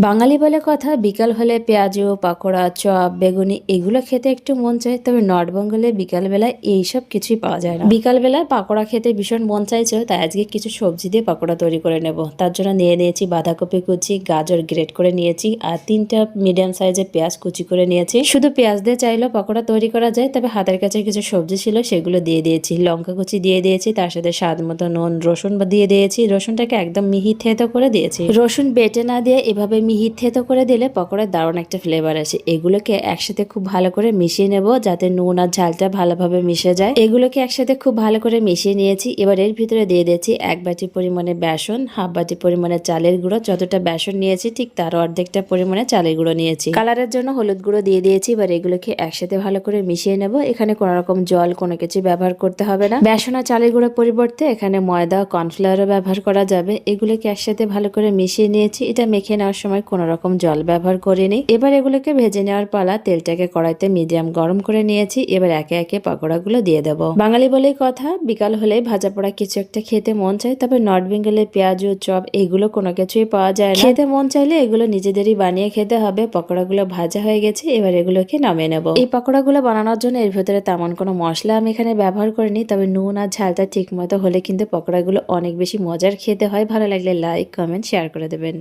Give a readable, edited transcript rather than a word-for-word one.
বাঙালি বলে কথা, বিকাল হলে পেঁয়াজু, পাকোড়া, চপ, বেগুনি এগুলো খেতে একটু মন চায়। তবে নর্থ বেঙ্গলে বিকালবেলায় এইসব কিছুই পাওয়া যায় না। বিকালবেলায় পাকোড়া খেতে ভীষণ মন চাইছে, তাই আজকে কিছু সবজি দিয়ে পাকোড়া তৈরি করে নেব। তার জন্য নিয়ে নিয়েছি বাঁধাকপি কুচি, গাজর গ্রেট করে নিয়েছি আর 3টা মিডিয়াম সাইজের পেঁয়াজ কুচি করে নিয়েছি। শুধু পেঁয়াজ দিয়ে চাইলেও পাকোড়া তৈরি করা যায়, তবে হাতের কাছে কিছু সবজি ছিল সেগুলো দিয়ে দিয়েছি। লঙ্কা কুচি দিয়ে দিয়েছি, তার সাথে স্বাদ মতো নুন, রসুন দিয়ে দিয়েছি। রসুনটাকে একদম মিহি থেতো করে দিয়েছি। রসুন বেটে না দিয়ে এভাবে মিহি থেতো করে দিলে পকোড়ার দারুণ একটা ফ্লেভার আসে। এগুলোকে একসাথে খুব ভালো করে মিশিয়ে নেব, যাতে নুন আর ঝালটা ভালোভাবে মিশে যায়। এগুলোকে একসাথে খুব ভালো করে মিশিয়ে নিয়েছি। এবার এর ভিতরে দিয়ে দিয়েছি 1 বাটি পরিমাণে বেসন, হাফ বাটি পরিমাণে চালের গুঁড়ো। যতটা বেসন নিয়েছি ঠিক তার অর্ধেকটা পরিমাণে চালের গুঁড়ো নিয়েছি। কালারের জন্য হলুদ গুঁড়ো দিয়ে দিয়েছি। এবার এগুলোকে একসাথে ভালো করে মিশিয়ে নেব। এখানে কোনো রকম জল কোনো কিছু ব্যবহার করতে হবে না। বেসন আর চালের গুঁড়োর পরিবর্তে এখানে ময়দা, কর্নফ্লাওয়ারও ব্যবহার করা যাবে। এগুলোকে একসাথে ভালো করে মিশিয়ে নিয়েছি। এটা মেখে নেওয়ার সময় কোনো রকম জল ব্যবহার করিনি। এবার এগুলোকে ভেজে নেওয়ার পালা। তেলটাকে কড়াইতে মিডিয়াম গরম করে নিয়েছি। এবার একে একে পকোড়াগুলো দিয়ে দেবো। বাঙালি বলেই কথা, বিকাল হলে ভাজা পোড়া কিছু একটা খেতে মন চায়। তবে নর্থ বেঙ্গলে পেঁয়াজু, চপ এগুলো কোনো কিছুই পাওয়া যায় না। খেতে মন চাইলে এগুলো নিজেদেরই বানিয়ে খেতে হবে। পকোড়াগুলো ভাজা হয়ে গেছে, এবার এগুলোকে নামিয়ে নেব। এই পকোড়াগুলো বানানোর জন্য এর ভেতরে তেমন কোনো মশলা আমি এখানে ব্যবহার করিনি। তবে নুন আর ঝালটা ঠিক মতো হলে কিন্তু পকোড়াগুলো অনেক বেশি মজার খেতে হয়। ভালো লাগলে লাইক, কমেন্ট, শেয়ার করে দেবেন।